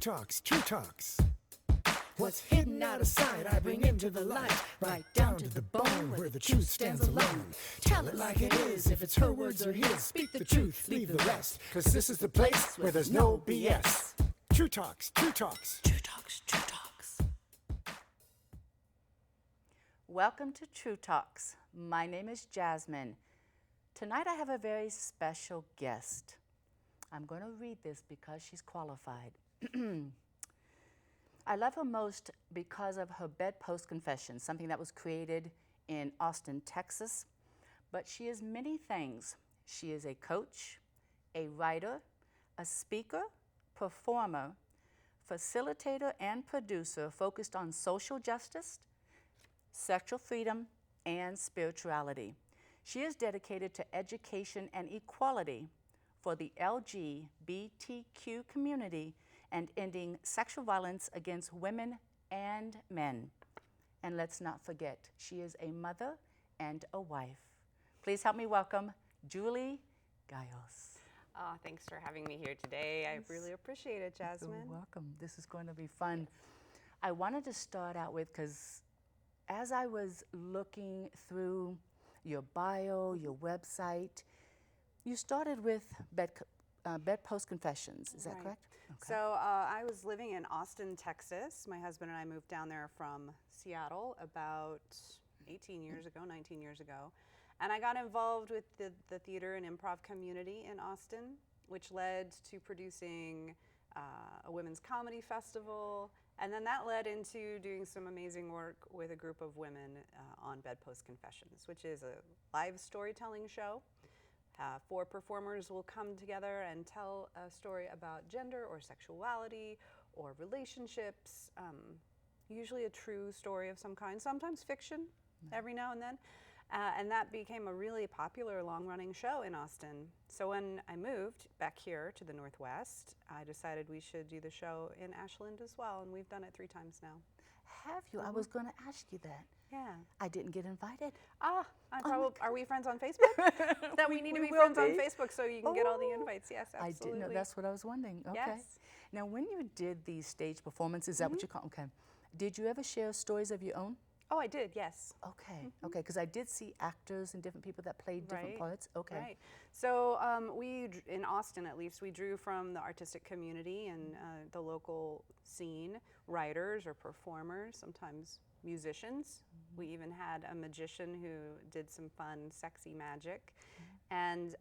Talks, True Talks. What's hidden out of sight, I bring into the light, right down to the bone where the truth stands alone. Tell it like it is, if it's her words or his. Speak the truth, leave the rest, cause this is the place where there's no BS. True Talks, True Talks. True Talks, True Talks. Welcome to True Talks. My name is Jasmine. Tonight I have a very special guest. I'm going to read this because she's qualified. I love her most because of her Bedpost Confessions, something that was created in Austin, Texas. But she is many things. She is a coach, a writer, a speaker, performer, facilitator, and producer focused on social justice, sexual freedom, and spirituality. She is dedicated to education and equality for the LGBTQ community and ending sexual violence against women and men. And let's not forget, she is a mother and a wife. Please help me welcome Julie Gillis. Oh, thanks for having me here today. I really appreciate it, Jasmine. You're welcome. This is going to be fun. I wanted to start out with, because as I was looking through your bio, your website, you started with Bedpost Confessions, is that Right. correct? Okay. So I was living in Austin, Texas. My husband and I moved down there from Seattle about 18 years ago, 19 years ago. And I got involved with the theater and improv community in Austin, which led to producing a women's comedy festival. And then that led into doing some amazing work with a group of women on Bedpost Confessions, which is a live storytelling show. 4 performers will come together and tell a story about gender or sexuality or relationships, usually a true story of some kind, sometimes fiction every now and then. And that became a really popular long-running show in Austin. So when I moved back here to the Northwest, I decided we should do the show in Ashland as well, and we've done it 3 times now. Have you? I was going to ask you that. Yeah. I didn't get invited. Are we friends on Facebook? That we need to be friends on Facebook so you can get all the invites. Yes, absolutely. I didn't know. That's what I was wondering. Okay. Yes. Now, when you did these stage performances, is that what you call? Okay. Did you ever share stories of your own? Oh, I did, yes. Okay. Okay, because I did see actors and different people that played different parts. Okay. Right. So in Austin, at least, we drew from the artistic community and the local scene, writers or performers, sometimes musicians. We even had a magician who did some fun, sexy magic. And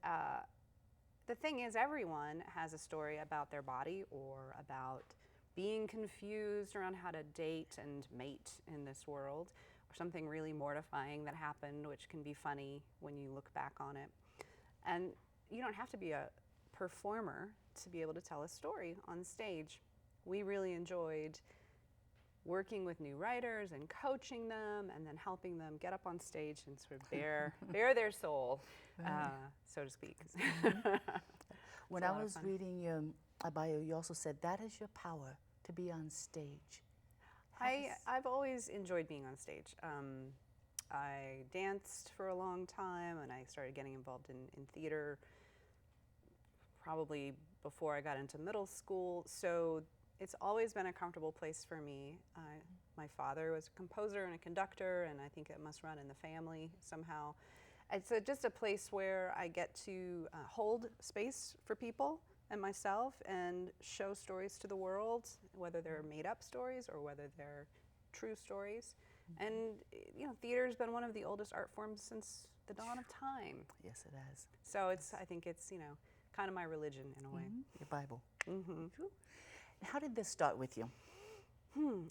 the thing is, everyone has a story about their body or about being confused around how to date and mate in this world, or something really mortifying that happened, which can be funny when you look back on it. And you don't have to be a performer to be able to tell a story on stage. We really enjoyed working with new writers and coaching them and then helping them get up on stage and sort of bare their soul, so to speak. When I was reading your bio, you also said that is your power, to be on stage. I've always enjoyed being on stage. I danced for a long time, and I started getting involved in theater probably before I got into middle school. So it's always been a comfortable place for me. My father was a composer and a conductor, and I think it must run in the family somehow. It's just a place where I get to hold space for people and myself and show stories to the world, whether they're made-up stories or whether they're true stories. And theater's been one of the oldest art forms since the dawn of time. Yes, it has. So I think it's kind of my religion in a way. Your Bible. How did this start with you?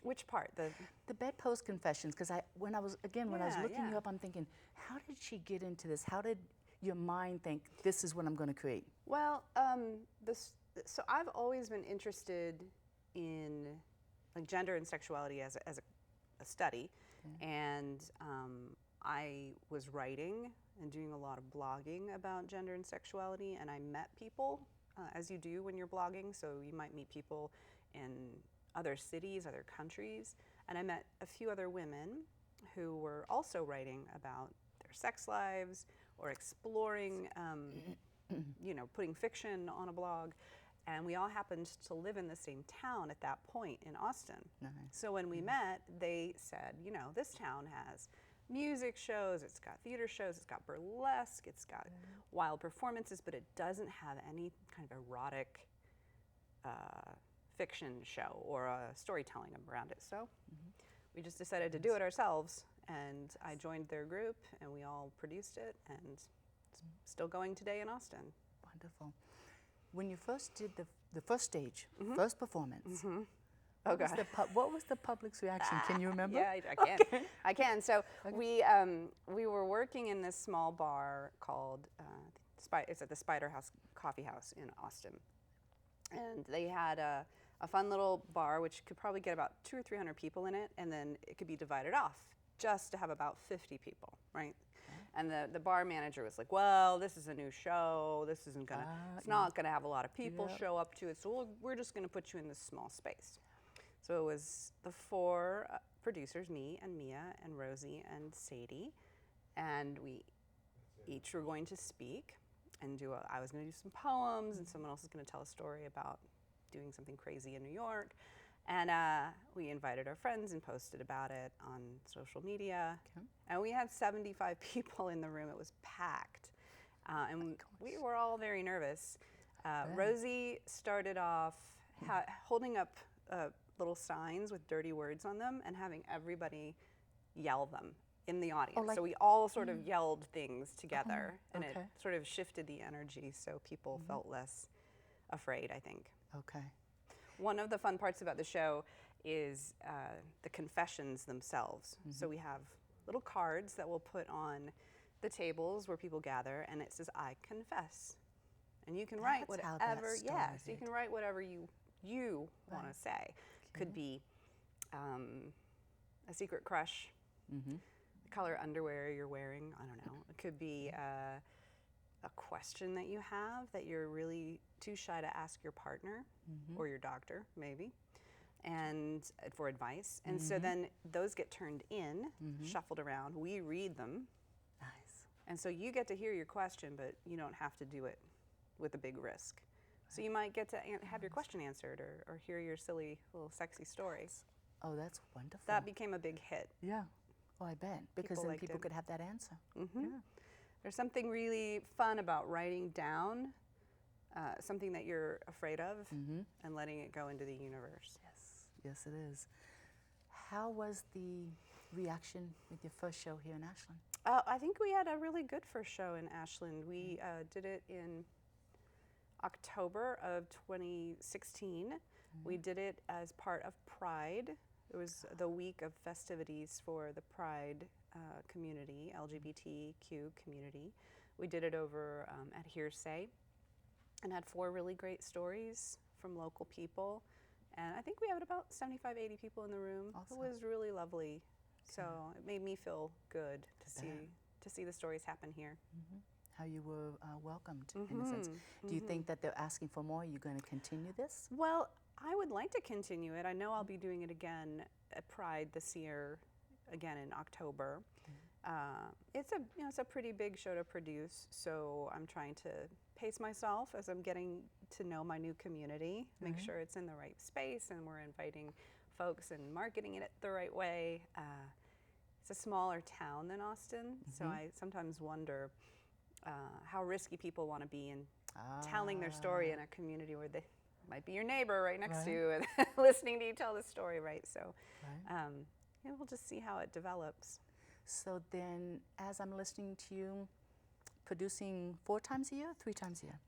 Which part? The Bedpost Confessions, because when I was looking you up, I'm thinking, how did she get into this? How did your mind think, this is what I'm going to create? Well, so I've always been interested in gender and sexuality as a study, and I was writing and doing a lot of blogging about gender and sexuality, and I met people, as you do when you're blogging, so you might meet people in other cities, other countries, and I met a few other women who were also writing about their sex lives or exploring, putting fiction on a blog. And we all happened to live in the same town at that point in Austin. Nice. So when we met, they said, you know, this town has music shows, it's got theater shows, it's got burlesque, it's got wild performances, but it doesn't have any kind of erotic fiction show or storytelling around it. So we just decided to do it ourselves, and I joined their group, and we all produced it, and it's still going today in Austin. Wonderful. When you first did the first stage, first performance, Oh, what was God. what was the public's reaction? Can you remember? Yeah, I can. Okay. I can. So we were working in this small bar called it's at the Spider House Coffee House in Austin, and they had a fun little bar which could probably get about 200 or 300 people in it, and then it could be divided off just to have about 50 people, right? And the bar manager was like, well, this is a new show. This isn't gonna, it's not gonna have a lot of people show up to it. So we're just gonna put you in this small space. So it was the 4 producers, me and Mia and Rosie and Sadie, and we each were going to speak and I was gonna do some poems, and someone else was gonna tell a story about doing something crazy in New York. And we invited our friends and posted about it on social media. Okay. And we had 75 people in the room. It was packed. And we were all very nervous. Rosie started off holding up little signs with dirty words on them and having everybody yell them in the audience. like- So we all sort of yelled things together, and it okay. sort of shifted the energy so people felt less afraid, I think. Okay. One of the fun parts about the show is the confessions themselves. So we have little cards that we'll put on the tables where people gather, and it says, I confess. And you can write That's how that whatever, so you can write whatever you want to say. Could be a secret crush, the color underwear you're wearing, I don't know. It could be a question that you have that you're really too shy to ask your partner or your doctor, maybe, and for advice. And so then those get turned in, shuffled around. We read them. Nice. And so you get to hear your question, but you don't have to do it with a big risk. So you might get to have your question answered or hear your silly little sexy story. Oh, that's wonderful. That became a big hit. Yeah. Oh, I bet. Because People then liked people it. could have that answer. Mm-hmm. Yeah. There's something really fun about writing down something that you're afraid of and letting it go into the universe. Yes. Yes, it is. How was the reaction with your first show here in Ashland? I think we had a really good first show in Ashland. We did it in October of 2016. We did it as part of Pride. It was the week of festivities for the Pride community, LGBTQ community. We did it over at Hearsay and had 4 really great stories from local people. And I think we had about 75, 80 people in the room. Awesome. It was really lovely. So it made me feel good to see the stories happen here. How you were welcomed, in a sense. Do you think that they're asking for more? Are you going to continue this? Well, I would like to continue it. I know I'll be doing it again at Pride this year, again in October. It's a pretty big show to produce, so I'm trying to pace myself as I'm getting to know my new community, make sure it's in the right space, and we're inviting folks and marketing it the right way. It's a smaller town than Austin, so I sometimes wonder how risky people want to be in telling their story in a community where they might be your neighbor right next to you and listening to you tell the story, right? So we'll just see how it develops. So then, as I'm listening to you, producing 4 times a year, 3 times a year?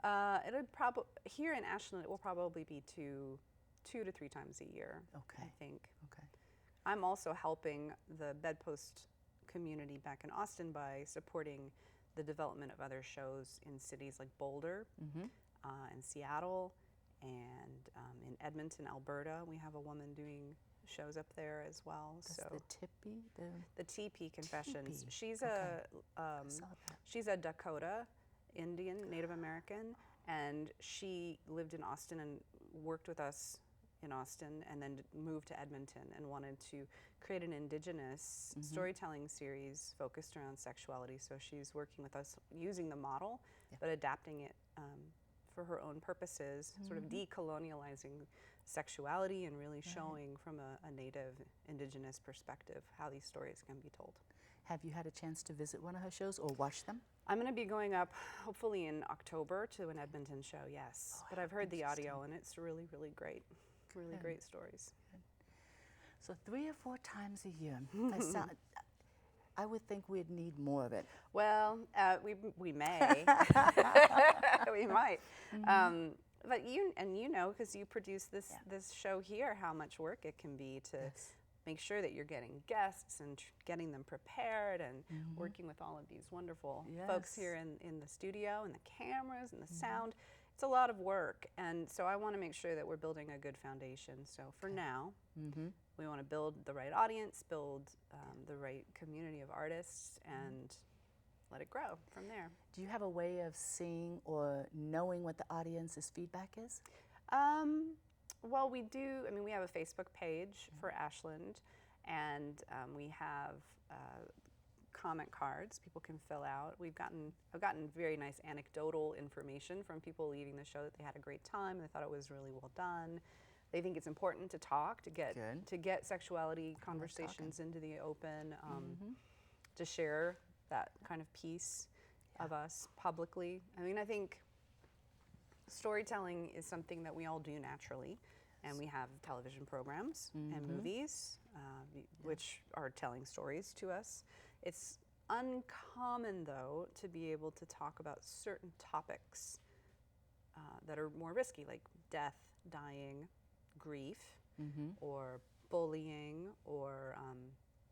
It'll probably here in Ashland, it will probably be 2 to 3 times a year. Okay. I think. Okay. I'm also helping the Bedpost community back in Austin by supporting the development of other shows in cities like Boulder, and Seattle, and in Edmonton, Alberta. We have a woman doing shows up there as well. That's so the Tippy? the TP Confessions. TP. She's I saw that. she's a Dakota Indian, Native American, and she lived in Austin and worked with us in Austin, and then moved to Edmonton and wanted to create an indigenous storytelling series focused around sexuality. So she's working with us using the model, but adapting it for her own purposes, sort of decolonializing sexuality and really showing from a Native, Indigenous perspective how these stories can be told. Have you had a chance to visit one of her shows or watch them? I'm going to be going up hopefully in October to an Edmonton show, yes. Oh, But how I've heard the interesting. audio and it's really, really great. Really Good. great stories. So 3 or 4 times a year. I would think we'd need more of it. Well, we may. We might. But you know, because you produce this show here, how much work it can be to make sure that you're getting guests and getting them prepared and working with all of these wonderful folks here in the studio and the cameras and the sound. It's a lot of work, and so I want to make sure that we're building a good foundation. So for now, we want to build the right audience, build the right community of artists, and let it grow from there. Do you have a way of seeing or knowing what the audience's feedback is? Well, we do. I mean, we have a Facebook page for Ashland, and we have comment cards people can fill out. I've gotten very nice anecdotal information from people leaving the show that they had a great time and they thought it was really well done. They think it's important to talk, to get sexuality conversations into the open, to share that kind of piece of us publicly. I mean, I think storytelling is something that we all do naturally, and we have television programs and movies which are telling stories to us. It's uncommon, though, to be able to talk about certain topics that are more risky, like death, dying, grief, or bullying, or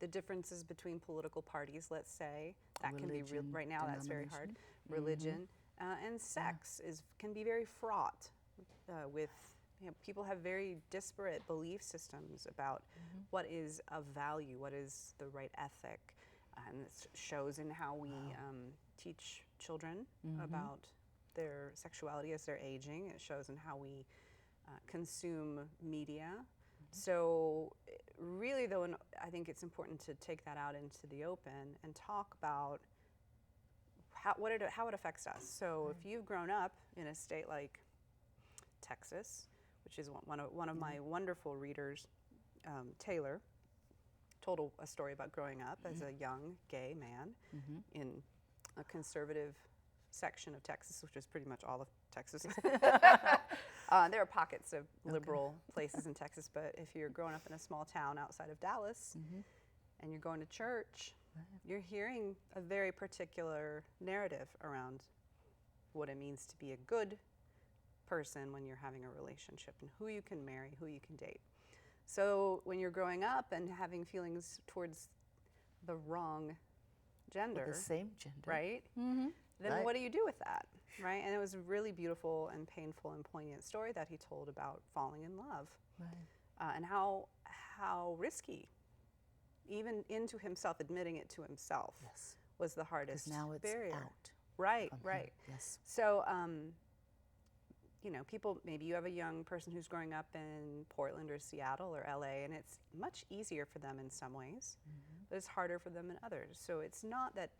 the differences between political parties, let's say. That can be real. Right now, that's very hard. Religion and sex can be very fraught with, people have very disparate belief systems about what is of value, what is the right ethic. And it shows in how we teach children about their sexuality as they're aging. It shows in how we consume media. So really, though, I think it's important to take that out into the open and talk about how it affects us. So if you've grown up in a state like Texas, which is one of my wonderful readers, Taylor, told a story about growing up as a young gay man in a conservative section of Texas, which is pretty much all of Texas. There are pockets of liberal places in Texas, but if you're growing up in a small town outside of Dallas and you're going to church, you're hearing a very particular narrative around what it means to be a good person when you're having a relationship and who you can marry, who you can date. So when you're growing up and having feelings towards the wrong gender, Or the same gender, right? Then what do you do with that, right? And it was a really beautiful and painful and poignant story that he told about falling in love, and how risky, even into himself, admitting it to himself, was the hardest now it's barrier. out. Right, right. Yes. So, people, maybe you have a young person who's growing up in Portland or Seattle or LA, and it's much easier for them in some ways, but it's harder for them in others. So it's not that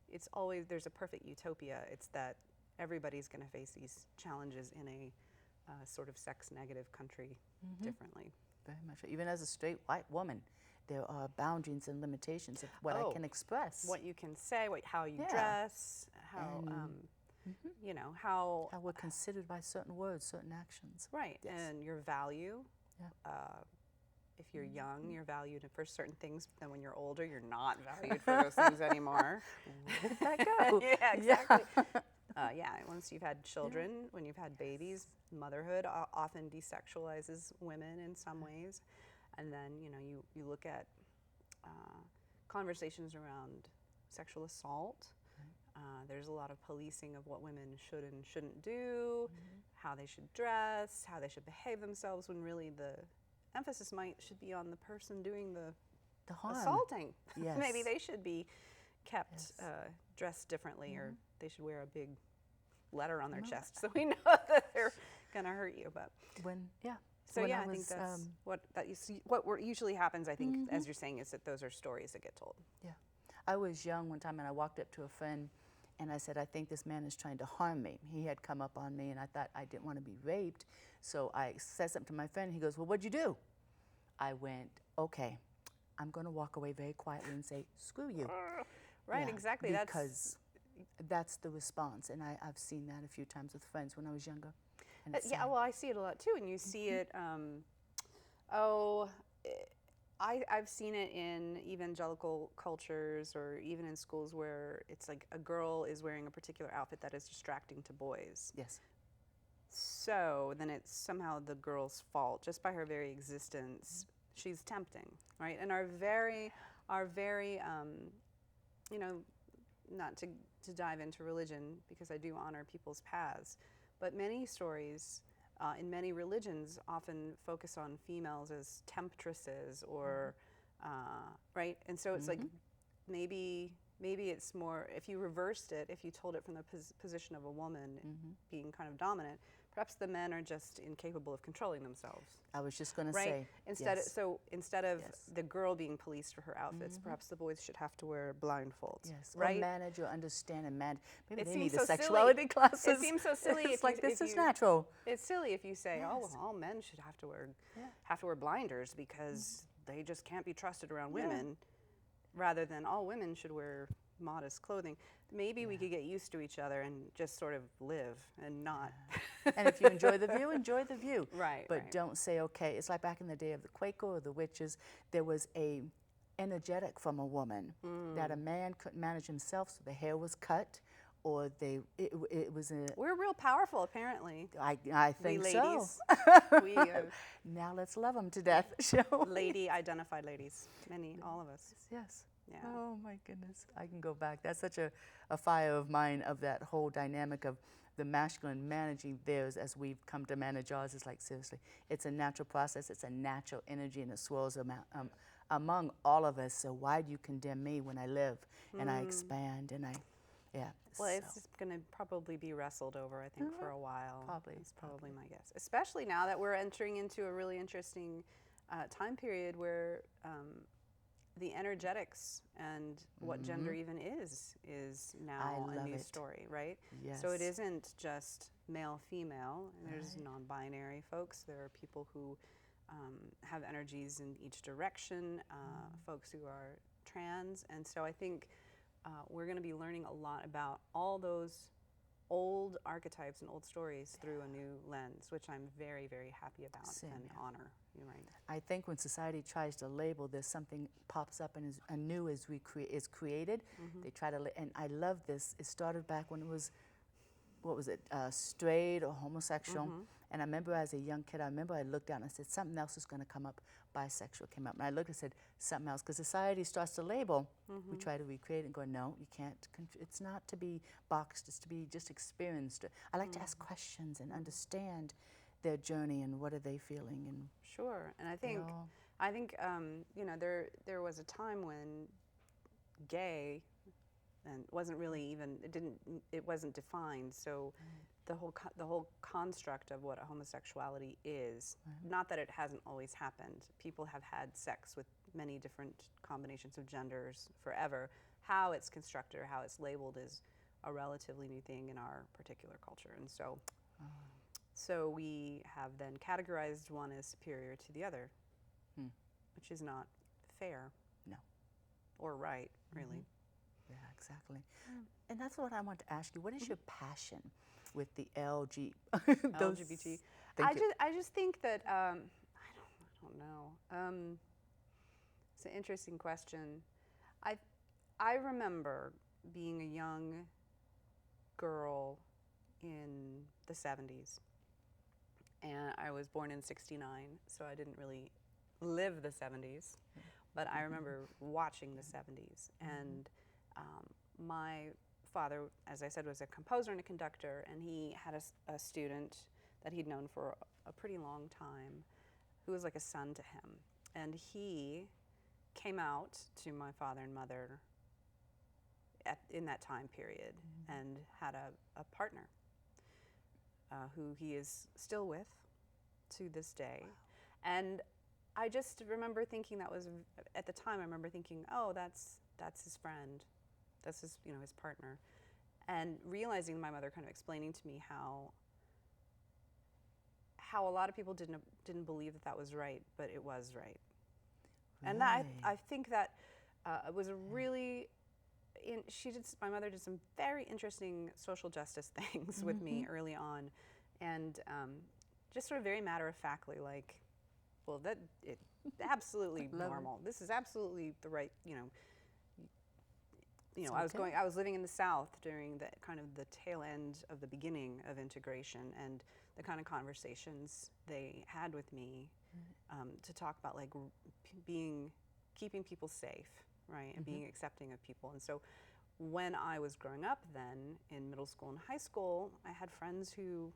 it's always there's a perfect utopia. It's that everybody's going to face these challenges in a sort of sex-negative country differently. Very much. Even as a straight white woman, there are boundaries and limitations of what I can express. What you can say, how you dress, how how we're considered by certain words, certain actions. Right, and your value. Yeah. If you're young, you're valued for certain things. Then when you're older, you're not valued for those things anymore. Where did that go? Yeah, exactly. Once you've had children, when you've had babies, motherhood often desexualizes women in some ways. And then, you look at conversations around sexual assault. There's a lot of policing of what women should and shouldn't do, how they should dress, how they should behave themselves, when really the emphasis should be on the person doing the harm. assaulting. Yes. Maybe they should be kept dressed differently, or they should wear a big letter on their chest so we know that they're gonna hurt you. But So when I think that's what usually happens. I think, as you're saying, is that those are stories that get told. Yeah, I was young one time and I walked up to a friend, And I said, I think this man is trying to harm me. He had come up on me, and I thought I didn't want to be raped. So I said something to my friend. He goes, well, what'd you do? I went, okay, I'm going to walk away very quietly and say, screw you. Right, exactly. Because that's the response. And I've seen that a few times with friends when I was younger. And it's Yeah, sad. well, I see it a lot too, and you see it. I've seen it in evangelical cultures, or even in schools where it's like a girl is wearing a particular outfit that is distracting to boys. Yes. So then it's somehow the girl's fault just by her very existence. She's tempting, right? And our very, you know, not to dive into religion, because I do honor people's paths, but many stories in many religions often focus on females as temptresses, or right. And so it's like maybe it's more, if you reversed it, if you told it from the position of a woman being kind of dominant, perhaps the men are just incapable of controlling themselves. I was just going to Right? say. Instead, yes. so instead of Yes. the girl being policed for her outfits, perhaps the boys should have to wear blindfolds. Yes, right? or manage or understand and manage. Maybe It they seems need so the silly. sexuality classes. It seems so silly. It's if like, you, this if is you- natural. It's silly if you say, "Oh, Yes. well, all men should have to wear blinders because they just can't be trusted around women," rather than all women should wear modest clothing. Maybe we could get used to each other and just sort of live and not. And if you enjoy the view, enjoy the view. Right, But right. don't say, okay, it's like back in the day of the Quaker or the witches, there was a energetic from a woman that a man couldn't manage himself, so the hair was cut, or it was a, We're real powerful, apparently. I think we so. ladies. we Now let's love them to death, shall we? lady identified ladies. All of us. Yes. Yeah. Oh my goodness. I can go back. That's such a fire of mine, of that whole dynamic of the masculine managing theirs as we've come to manage ours. It's like, seriously, it's a natural process. It's a natural energy, and it swirls among all of us. So why do you condemn me when I live and I expand and yeah. Well, so. it's going to probably be wrestled over, I think, for a while. Probably, That's probably my guess. Especially now that we're entering into a really interesting time period where the energetics and what gender even is now I a love new it. story, right? Yes. So it isn't just male-female. There's non-binary folks. There are people who have energies in each direction, folks who are trans. And so I think we're going to be learning a lot about all those old archetypes and old stories through a new lens, which I'm very, very happy about Same, and yeah. honor. You're right. I think when society tries to label, there's something pops up and a new is created. They try to, and I love this. It started back when it was, what was it, straight or homosexual. And I remember as a young kid, I looked down and I said, something else is going to come up. Bisexual came up. And I looked and said, something else. Because society starts to label. We try to recreate and go, no, you can't. It's not to be boxed. It's to be just experienced. I like to ask questions and understand their journey and what are they feeling. And Sure, and I think you know, there was a time when gay and wasn't really even it wasn't defined. So the whole construct of what a homosexuality is, not that it hasn't always happened. People have had sex with many different combinations of genders forever. How it's constructed or how it's labeled is a relatively new thing in our particular culture, and so. So we have then categorized one as superior to the other, which is not fair. No. Or right, really. yeah, exactly. And that's what I want to ask you. What is your passion with the LG? LGBT. Thank you. I just think that I don't know. It's an interesting question. I remember being a young girl in the 70s. And I was born in '69, so I didn't really live the 70s, but I remember watching the 70s. And my father, as I said, was a composer and a conductor, and he had a student that he'd known for a pretty long time who was like a son to him. And he came out to my father and mother in that time period and had a partner. Who he is still with to this day. Wow. And I just remember thinking at the time I remember thinking, oh, that's his friend. That's his partner. And realizing my mother kind of explaining to me how a lot of people didn't believe that was right, but it was right. And that I think that was a really, my mother did some very interesting social justice things with me early on, and just sort of very matter-of-factly, like, well, absolutely normal. This is absolutely the right, I was living in the South during the kind of the tail end of the beginning of integration, and the kind of conversations they had with me to talk about like keeping people safe, right, and being accepting of people. And so when I was growing up then in middle school and high school, I had friends who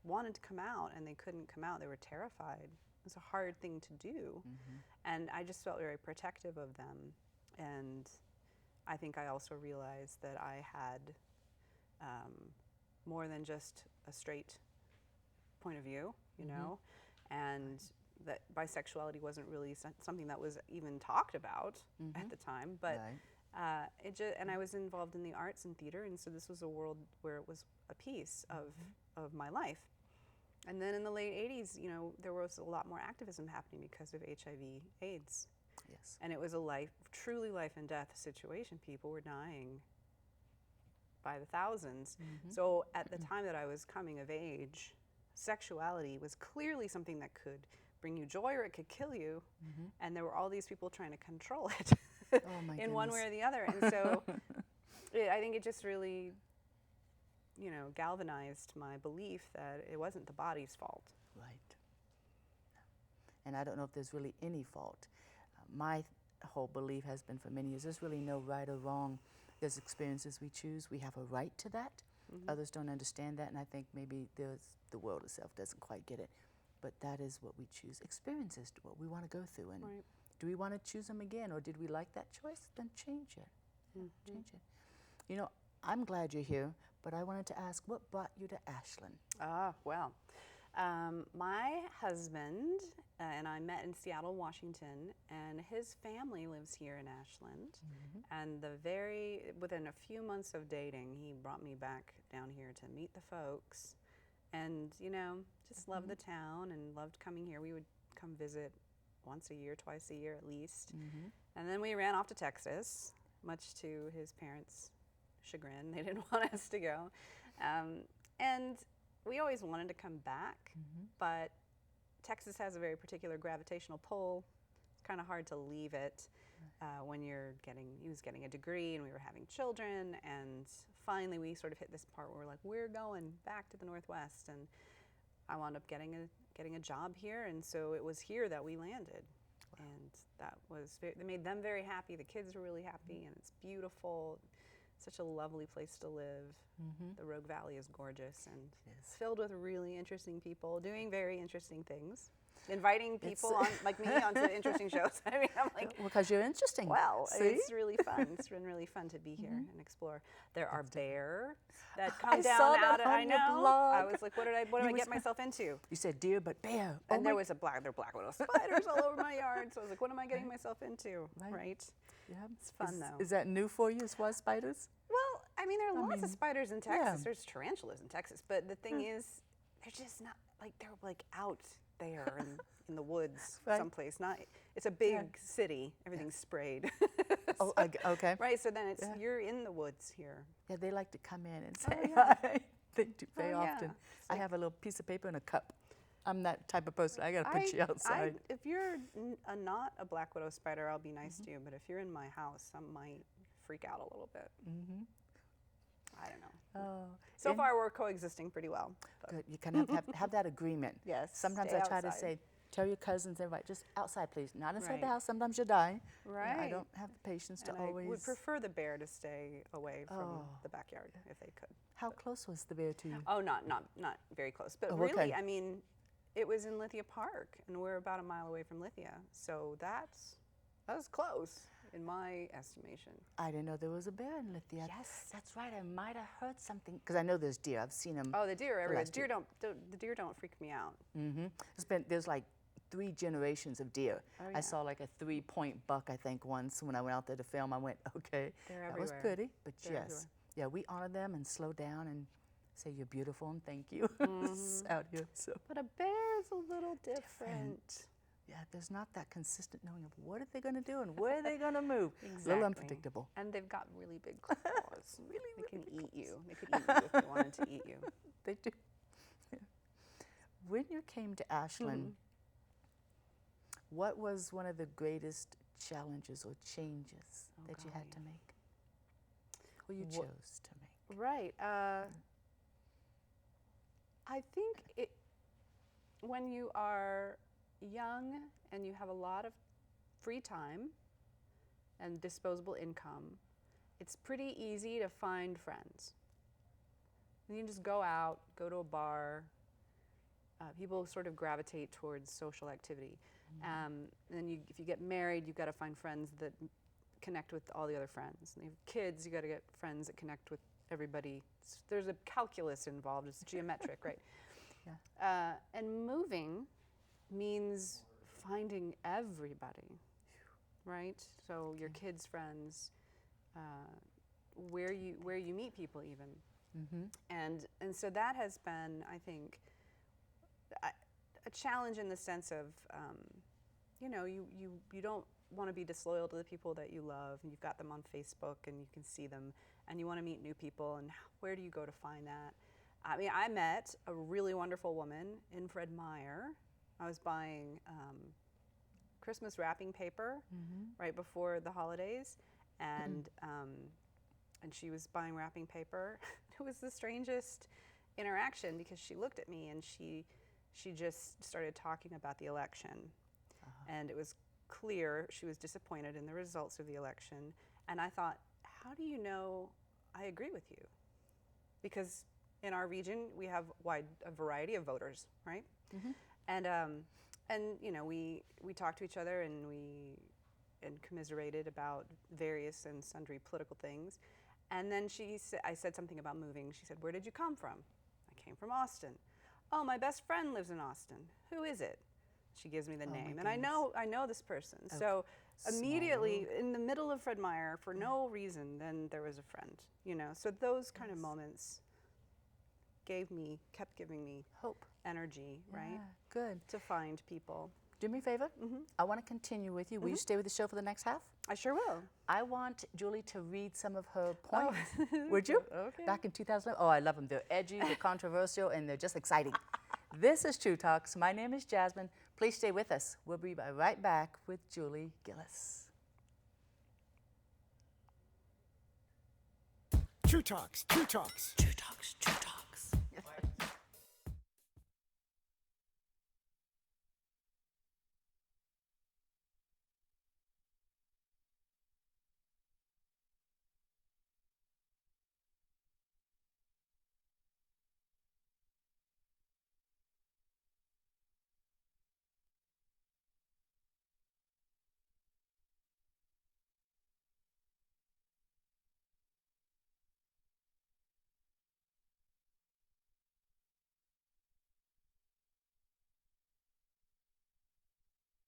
wanted to come out and they couldn't come out. They were terrified. It was a hard thing to do. And I just felt very protective of them. And I think I also realized that I had more than just a straight point of view, you know, and that bisexuality wasn't really something that was even talked about at the time. But and I was involved in the arts and theater, and so this was a world where it was a piece of my life. And then in the late 80s, there was a lot more activism happening because of HIV/AIDS. Yes. And it was a truly life and death situation. People were dying by the thousands. So at the time that I was coming of age, sexuality was clearly something that could bring you joy or it could kill you. And there were all these people trying to control it in one way or the other. And so I think it just really, galvanized my belief that it wasn't the body's fault. Right. And I don't know if there's really any fault. My whole belief has been for many years, there's really no right or wrong. There's experiences we choose. We have a right to that. Others don't understand that, and I think maybe the world itself doesn't quite get it. But that is what we choose. Experiences to what we want to go through. And do we want to choose them again, or did we like that choice? Then change it. Change it. I'm glad you're here, but I wanted to ask, what brought you to Ashland? Well, my husband and I met in Seattle, Washington, and his family lives here in Ashland. And within a few months of dating, he brought me back down here to meet the folks, and just loved the town and loved coming here. We would come visit once a year, twice a year at least. And then we ran off to Texas, much to his parents' chagrin. They didn't want us to go. And we always wanted to come back, but Texas has a very particular gravitational pull. It's kind of hard to leave it when he was getting a degree and we were having children, and finally we sort of hit this part where we're like, we're going back to the Northwest, and I wound up getting a job here, and so it was here that we landed. And that made them very happy, the kids were really happy, and it's beautiful. Such a lovely place to live. The Rogue Valley is gorgeous and filled with really interesting people doing very interesting things. Inviting people like me onto interesting shows. I mean, I'm like, because you're interesting. Well, See? it's really fun. It's been really fun to be here and explore. There are bears that come down out of, I know. I was like, what did I get myself into? You said deer, but bear. And there were black widow spiders all over my yard. So I was like, what am I getting myself into? Right? Yeah. It's fun though. Is that new for you as far as spiders? Well, I mean, there are lots of spiders in Texas. There's tarantulas in Texas, but the thing is, they're just not they're out there in the woods someplace. It's a big city. Everything's sprayed. So, okay. Right. So then you're in the woods here. Yeah, they like to come in and say hi. They do very often. Like, I have a little piece of paper and a cup. I'm that type of person. I got to put you outside. If you're not a black widow spider, I'll be nice to you. But if you're in my house, some might freak out a little bit. I don't know. So far, we're coexisting pretty well. Good. You can have that agreement. Yes. Sometimes I try to say, tell your cousins, everybody, just outside, please. Not inside the house. Sometimes you die. Right. I don't have the patience to always. I would prefer the bear to stay away from the backyard if they could. How close was the bear to you? Oh, not very close. But really, I mean, it was in Lithia Park, and we're about a mile away from Lithia. So that was close, in my estimation. I didn't know there was a bear in Lithia. Yes. That's right. I might have heard something, because I know there's deer. I've seen them. Oh, the deer are everywhere. The deer don't freak me out. There's like 3 generations of deer. I saw like a 3-point buck, I think, once when I went out there to film. I went, okay, They're that everywhere. was pretty, but They're yes. everywhere. Yeah, we honor them and slow down and say you're beautiful and thank you out here. So But a bear is a little different. yeah, there's not that consistent knowing of what are they going to do and where are they going to move. A Exactly. little unpredictable. And they've got really big claws. They can eat you. They could eat you if they wanted to eat you. They do. Yeah. When you came to Ashland, what was one of the greatest challenges or changes that you had to make? Or you chose to make? Right. I think when you are young and you have a lot of free time and disposable income, it's pretty easy to find friends. You can just go out, go to a bar. People sort of gravitate towards social activity. And then if you get married, you've got to find friends that connect with all the other friends. And if you have kids, you got to get friends that connect with everybody. There's a calculus involved. It's geometric, right? Yeah. And moving means finding everybody, right? So your kids' friends, where you meet people even, and so that has been, I think, a challenge in the sense of, you don't want to be disloyal to the people that you love, and you've got them on Facebook and you can see them, and you want to meet new people, and where do you go to find that? I mean, I met a really wonderful woman in Fred Meyer. I was buying Christmas wrapping paper right before the holidays, and she was buying wrapping paper. It was the strangest interaction because she looked at me and she just started talking about the election, and it was clear she was disappointed in the results of the election. And I thought, how do you know I agree with you? Because in our region, we have a variety of voters, right? And we talked to each other and commiserated about various and sundry political things. And then I said something about moving. She said, "Where did you come from?" I came from Austin. "Oh, my best friend lives in Austin. Who is it?" She gives me the name, and I know this person. Okay. So immediately, in the middle of Fred Meyer, for no reason, then there was a friend. So those kind of moments kept giving me Hope, energy, right? Good. To find people. Do me a favor. I want to continue with you. Will you stay with the show for the next half? I sure will. I want Julie to read some of her poems. Would you? Okay. Back in 2011. Oh, I love them. They're edgy, they're controversial, and they're just exciting. This is True Talks. My name is Jasmine. Please stay with us. We'll be right back with Julie Gillis. True Talks, True Talks. True Talks, True Talks.